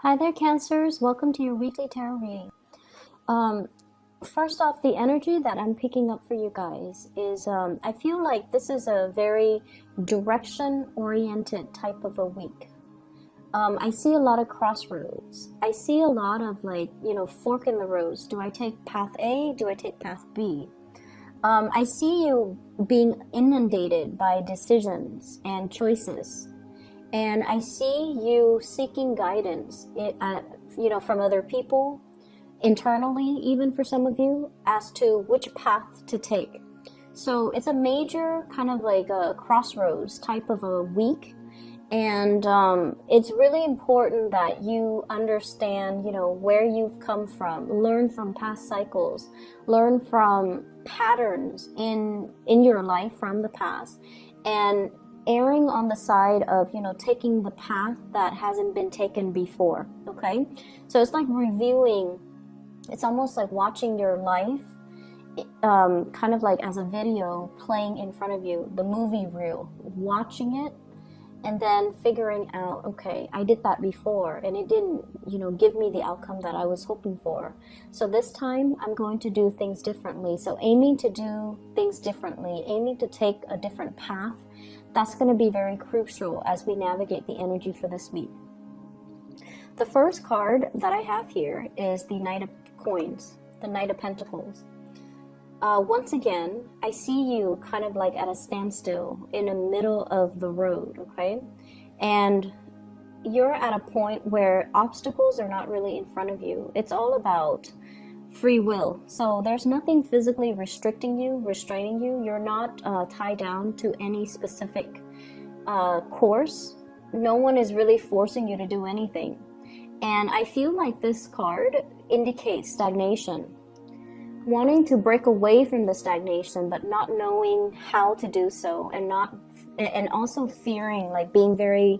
Hi there, Cancers. Welcome to your weekly tarot reading. Um, First off, the energy that I'm picking up for you guys is I feel like this is a very direction-oriented type of a week. I see a lot of crossroads. I see a lot of fork in the roads. Do I take path A? Do I take path B? I see you being inundated by decisions and choices. And I see you seeking guidance, from other people, internally, even for some of you, as to which path to take. So it's a major kind of like a crossroads type of a week. And it's really important that you understand, where you've come from, learn from past cycles, learn from patterns in your life from the past, and erring on the side of, taking the path that hasn't been taken before, okay? So it's like reviewing, it's almost like watching your life, kind of like as a video playing in front of you, the movie reel, watching it, and then figuring out, okay, I did that before, and it didn't, give me the outcome that I was hoping for. So this time, I'm going to do things differently. So aiming to do things differently, aiming to take a different path, that's going to be very crucial as we navigate the energy for this week. The first card that I have here is the Knight of Coins, the Knight of Pentacles. Once again, I see you kind of like at a standstill in the middle of the road, okay? And you're at a point where obstacles are not really in front of you. It's all about free will. So there's nothing physically restricting you, restraining you. You're not tied down to any specific course. No one is really forcing you to do anything. And I feel like this card indicates stagnation. Wanting to break away from the stagnation, but not knowing how to do so, and also fearing, like being very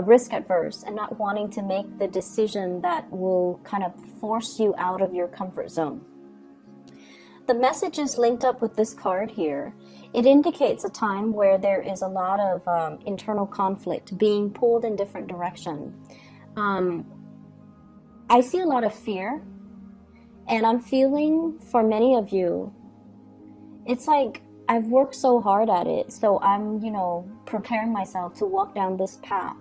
risk adverse and not wanting to make the decision that will kind of force you out of your comfort zone. The message is linked up with this card here. It indicates a time where there is a lot of internal conflict, being pulled in different directions. I see a lot of fear. And I'm feeling, for many of you, it's like I've worked so hard at it, so I'm, preparing myself to walk down this path.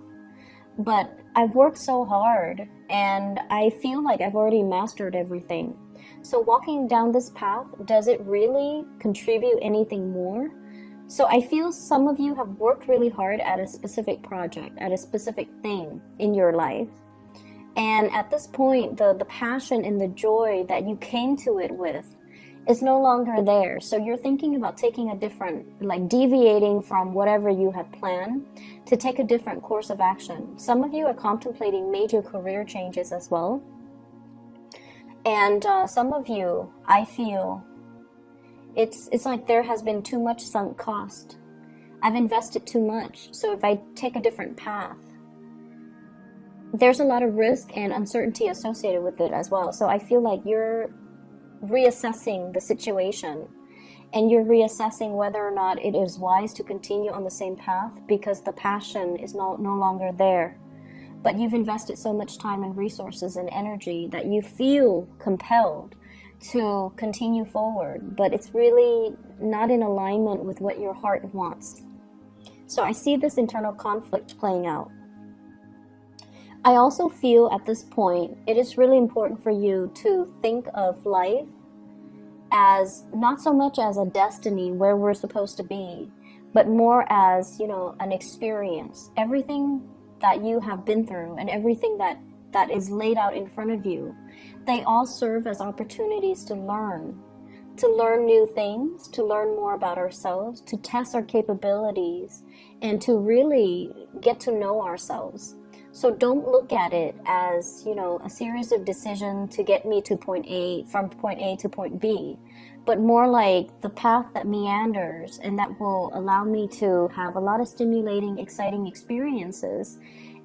But I've worked so hard, and I feel like I've already mastered everything. So walking down this path, does it really contribute anything more? So I feel some of you have worked really hard at a specific project, at a specific thing in your life. And at this point, the passion and the joy that you came to it with is no longer there. So you're thinking about taking a different, like deviating from whatever you had planned to take a different course of action. Some of you are contemplating major career changes as well. And some of you, I feel, it's like there has been too much sunk cost. I've invested too much. So if I take a different path, there's a lot of risk and uncertainty associated with it as well. So I feel like you're reassessing the situation, and you're reassessing whether or not it is wise to continue on the same path because the passion is no longer there. But you've invested so much time and resources and energy that you feel compelled to continue forward, but it's really not in alignment with what your heart wants. So I see this internal conflict playing out. I also feel at this point, it is really important for you to think of life as not so much as a destiny where we're supposed to be, but more as, an experience. Everything that you have been through and everything that is laid out in front of you, they all serve as opportunities to learn new things, to learn more about ourselves, to test our capabilities, and to really get to know ourselves. So don't look at it as, a series of decisions to get me to point A, from point A to point B, but more like the path that meanders and that will allow me to have a lot of stimulating, exciting experiences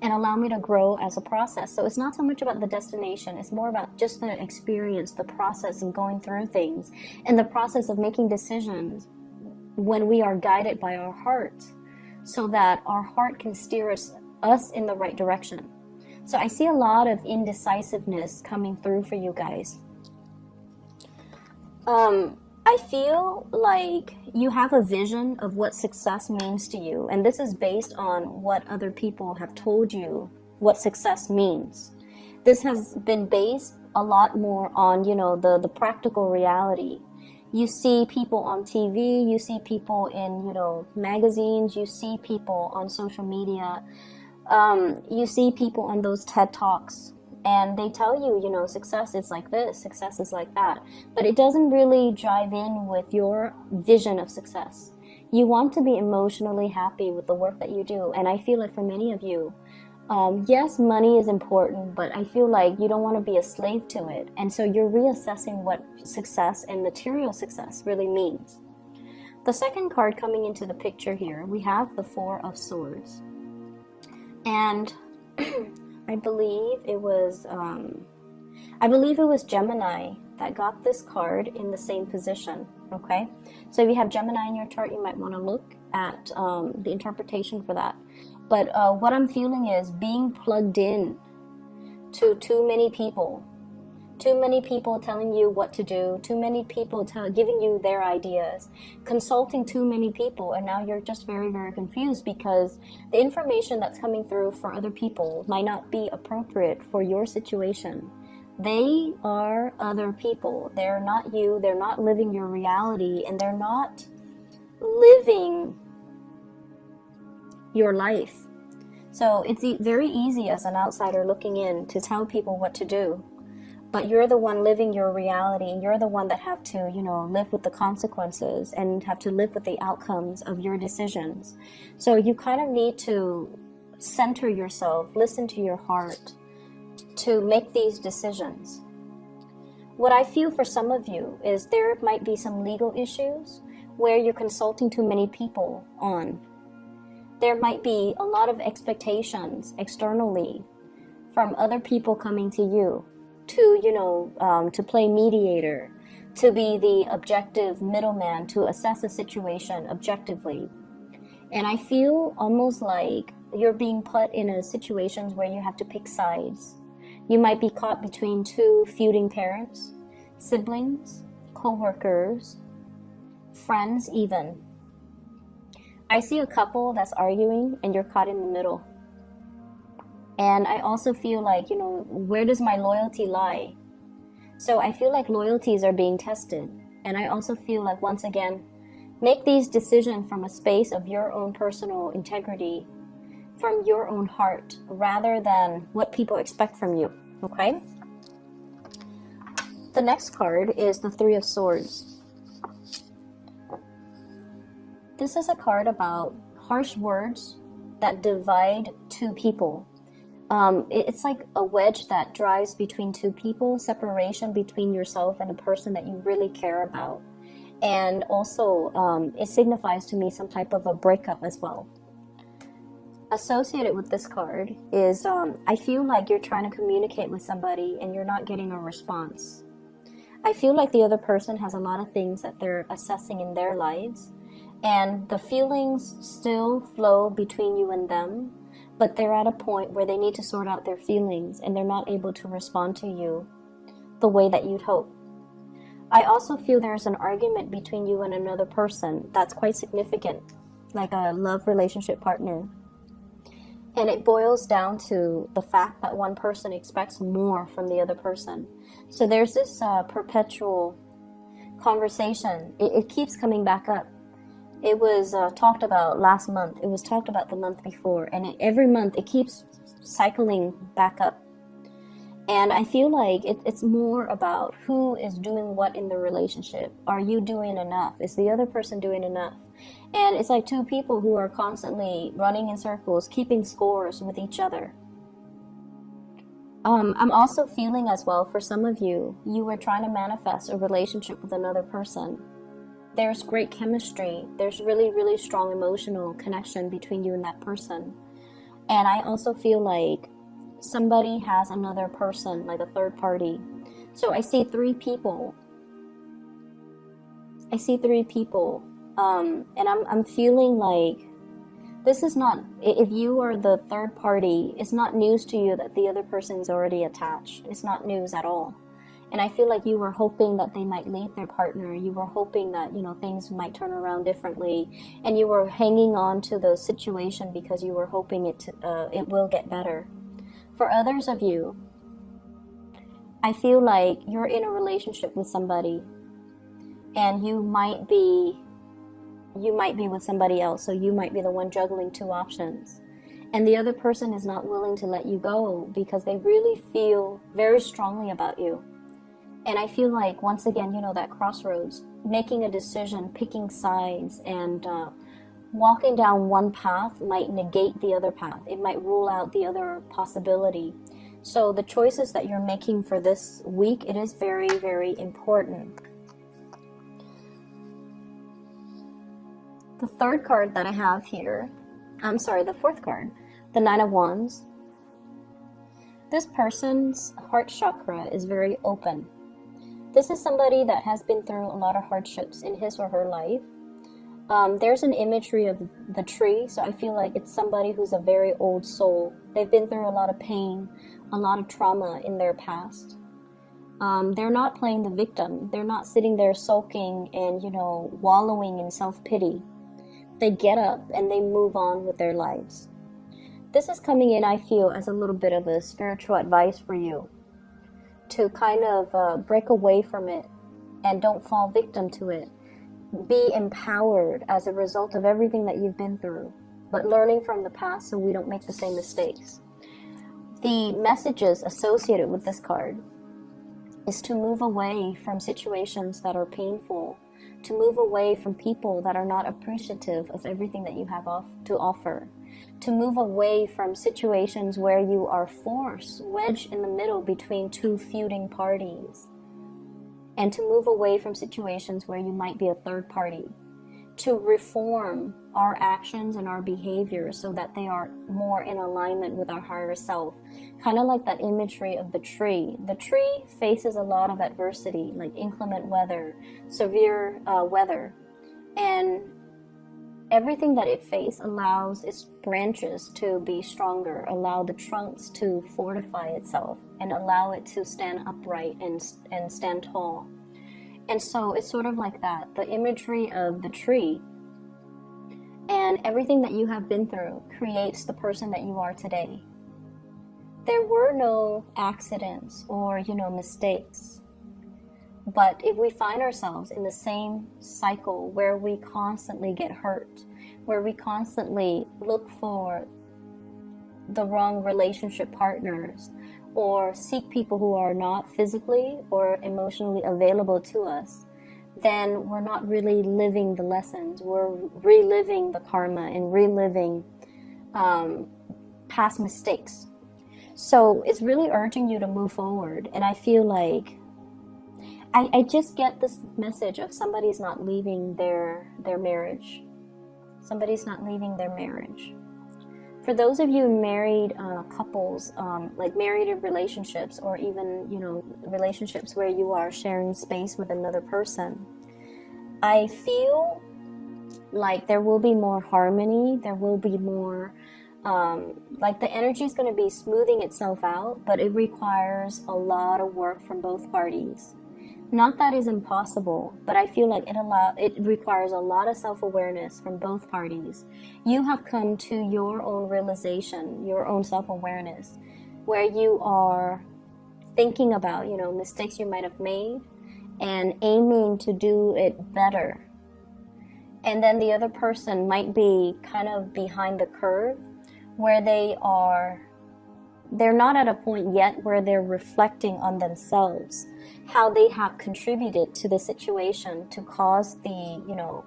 and allow me to grow as a process. So it's not so much about the destination, it's more about just the experience, the process of going through things, and the process of making decisions when we are guided by our heart, so that our heart can steer us in the right direction. So I see a lot of indecisiveness coming through for you guys. I feel like you have a vision of what success means to you, and this is based on what other people have told you what success means. This has been based a lot more on, you know, the practical reality. You see people on TV, you see people in, you know, magazines, you see people on social media, you see people on those TED Talks, and they tell you, you know, success is like this, success is like that, but it doesn't really jive in with your vision of success. You want to be emotionally happy with the work that you do, and I feel like for many of you, yes, money is important, but I feel like you don't want to be a slave to it, and so you're reassessing what success and material success really means. The second card coming into the picture here, we have the Four of Swords, and I believe it was Gemini that got this card in the same position. Okay, so if you have Gemini in your chart, you might want to look at the interpretation for that. But what I'm feeling is being plugged in to too many people telling you what to do, too many people giving you their ideas, consulting too many people, and now you're just very, very confused because the information that's coming through for other people might not be appropriate for your situation. They are other people. They're not you. They're not living your reality, and they're not living your life. So it's very easy as an outsider looking in to tell people what to do. But you're the one living your reality, and you're the one that have to, you know, live with the consequences and have to live with the outcomes of your decisions. So you kind of need to center yourself, listen to your heart to make these decisions. What I feel for some of you is there might be some legal issues where you're consulting too many people on. There might be a lot of expectations externally from other people coming to you to, you know, to play mediator, to be the objective middleman, to assess a situation objectively. And I feel almost like you're being put in a situations where you have to pick sides. You might be caught between two feuding parents, siblings, co-workers, friends even. I see a couple that's arguing and you're caught in the middle. And I also feel like, you know, where does my loyalty lie? So I feel like loyalties are being tested. And I also feel like, once again, make these decisions from a space of your own personal integrity, from your own heart, rather than what people expect from you, okay? The next card is the Three of Swords. This is a card about harsh words that divide two people. It's like a wedge that drives between two people, separation between yourself and a person that you really care about. And also, it signifies to me some type of a breakup as well. Associated with this card is, I feel like you're trying to communicate with somebody and you're not getting a response. I feel like the other person has a lot of things that they're assessing in their lives, and the feelings still flow between you and them, but they're at a point where they need to sort out their feelings and they're not able to respond to you the way that you'd hope. I also feel there's an argument between you and another person that's quite significant, like a love relationship partner. And it boils down to the fact that one person expects more from the other person. So there's this perpetual conversation. It keeps coming back up. It was talked about last month. It was talked about the month before. And every month it keeps cycling back up. And I feel like it's more about who is doing what in the relationship. Are you doing enough? Is the other person doing enough? And it's like two people who are constantly running in circles, keeping scores with each other. I'm also feeling as well, for some of you, you were trying to manifest a relationship with another person. There's great chemistry. There's really, really strong emotional connection between you and that person. And I also feel like somebody has another person, like a third party. So I see three people. And I'm feeling like This is not, if you are the third party, it's not news to you that the other person is already attached. It's not news at all. And I feel like you were hoping that they might leave their partner. You were hoping that, you know, things might turn around differently. And you were hanging on to the situation because you were hoping it will get better. For others of you, I feel like you're in a relationship with somebody. And you might be with somebody else. So you might be the one juggling two options. And the other person is not willing to let you go because they really feel very strongly about you. And I feel like, once again, you know, that crossroads, making a decision, picking sides, and walking down one path might negate the other path. It might rule out the other possibility. So the choices that you're making for this week, it is very, very important. The third card that I have here, the fourth card, the Nine of Wands. This person's heart chakra is very open. This is somebody that has been through a lot of hardships in his or her life. There's an imagery of the tree, so I feel like it's somebody who's a very old soul. They've been through a lot of pain, a lot of trauma in their past. They're not playing the victim. They're not sitting there sulking and, you know, wallowing in self-pity. They get up and they move on with their lives. This is coming in, I feel, as a little bit of a spiritual advice for you to kind of break away from it and don't fall victim to it. Be empowered as a result of everything that you've been through, but learning from the past so we don't make the same mistakes. The messages associated with this card is to move away from situations that are painful, to move away from people that are not appreciative of everything that you have to offer, to move away from situations where you are wedged in the middle between two feuding parties, and to move away from situations where you might be a third party, to reform our actions and our behaviors so that they are more in alignment with our higher self. Kind of like that imagery of the tree. The tree faces a lot of adversity, like inclement weather, severe weather, and everything that it faces allows its branches to be stronger, allow the trunks to fortify itself, and allow it to stand upright and stand tall. And so it's sort of like that, the imagery of the tree. And everything that you have been through creates the person that you are today. There were no accidents or, you know, mistakes. But if we find ourselves in the same cycle where we constantly get hurt, where we constantly look for the wrong relationship partners, or seek people who are not physically or emotionally available to us, then we're not really living the lessons. We're reliving the karma and reliving past mistakes. So it's really urging you to move forward. And I feel like I just get this message of somebody's not leaving their marriage. Somebody's not leaving their marriage. For those of you married couples, like married relationships, or even, you know, relationships where you are sharing space with another person, I feel like there will be more harmony. There will be more, like the energy is going to be smoothing itself out, but it requires a lot of work from both parties. Not that is impossible, but I feel like it requires a lot of self-awareness from both parties. You have come to your own realization, your own self-awareness, where you are thinking about, you know, mistakes you might have made and aiming to do it better. And then the other person might be kind of behind the curve, where they're not at a point yet where they're reflecting on themselves, how they have contributed to the situation to cause the, you know,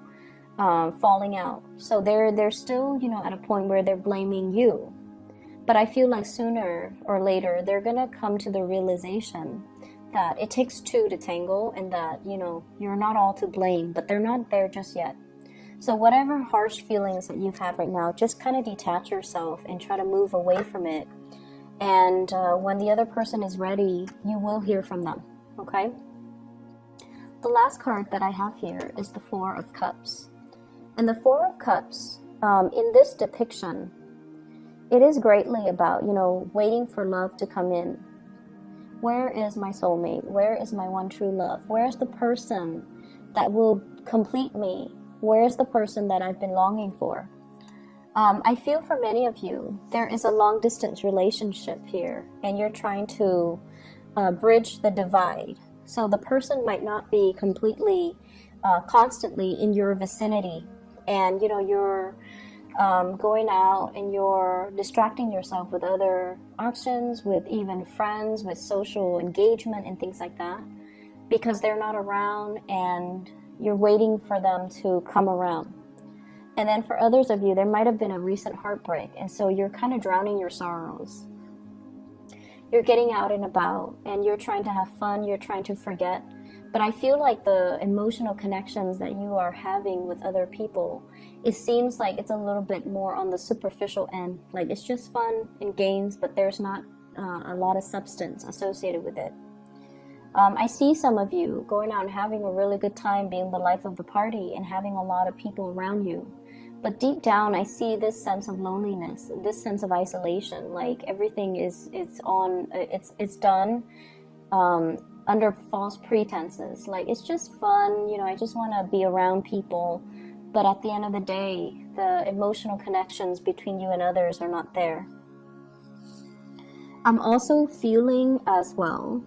falling out. So they're still, you know, at a point where they're blaming you. But I feel like sooner or later, they're going to come to the realization that it takes two to tango, and that, you know, you're not all to blame, but they're not there just yet. So whatever harsh feelings that you've had right now, just kind of detach yourself and try to move away from it. And when the other person is ready, you will hear from them, okay? The last card that I have here is the Four of Cups. And the Four of Cups in this depiction, it is greatly about, you know, waiting for love to come in. Where is my soulmate? Where is my one true love? Where's the person that will complete me? Where's the person that I've been longing for? I feel for many of you, there is a long distance relationship here, and you're trying to bridge the divide. So the person might not be completely, constantly in your vicinity, and you know, you're going out and you're distracting yourself with other options, with even friends, with social engagement and things like that, because they're not around and you're waiting for them to come around. And then for others of you, there might have been a recent heartbreak, and so you're kind of drowning your sorrows. You're getting out and about, and you're trying to have fun, you're trying to forget. But I feel like the emotional connections that you are having with other people, it seems like it's a little bit more on the superficial end. Like it's just fun and games, but there's not a lot of substance associated with it. I see some of you going out and having a really good time, being the life of the party and having a lot of people around you. But deep down, I see this sense of loneliness, this sense of isolation. Like everything it's done under false pretenses. Like it's just fun, you know, I just want to be around people. But at the end of the day, the emotional connections between you and others are not there. I'm also feeling as well,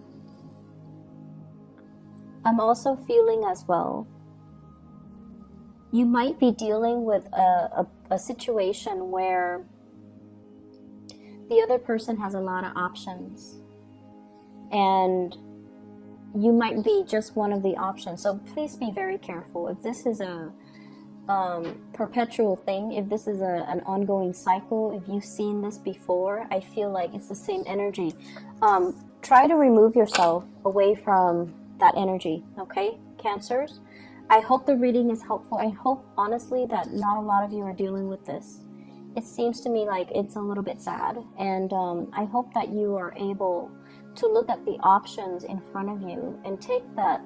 you might be dealing with a situation where the other person has a lot of options and you might be just one of the options. So please be very careful. If this is a perpetual thing, if this is an ongoing cycle, if you've seen this before, I feel like it's the same energy. Try to remove yourself away from that energy, okay, Cancers? I hope the reading is helpful. I hope, honestly, that not a lot of you are dealing with this. It seems to me like it's a little bit sad, and I hope that you are able to look at the options in front of you and take that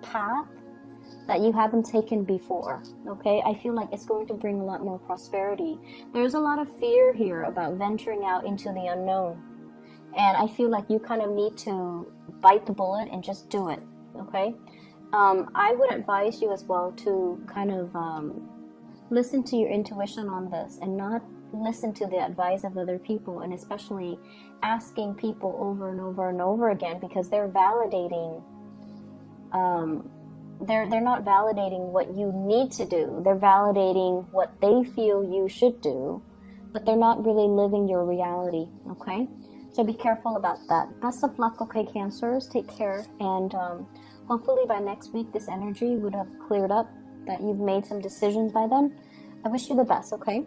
path that you haven't taken before, okay? I feel like it's going to bring a lot more prosperity. There's a lot of fear here about venturing out into the unknown, and I feel like you kind of need to bite the bullet and just do it, okay? I would advise you as well to kind of listen to your intuition on this and not listen to the advice of other people, and especially asking people over and over and over again, because they're validating, they're not validating what you need to do. They're validating what they feel you should do, but they're not really living your reality, okay? So be careful about that. Best of luck, okay, Cancers? Take care, and hopefully by next week this energy would have cleared up, that you've made some decisions by then. I wish you the best, okay?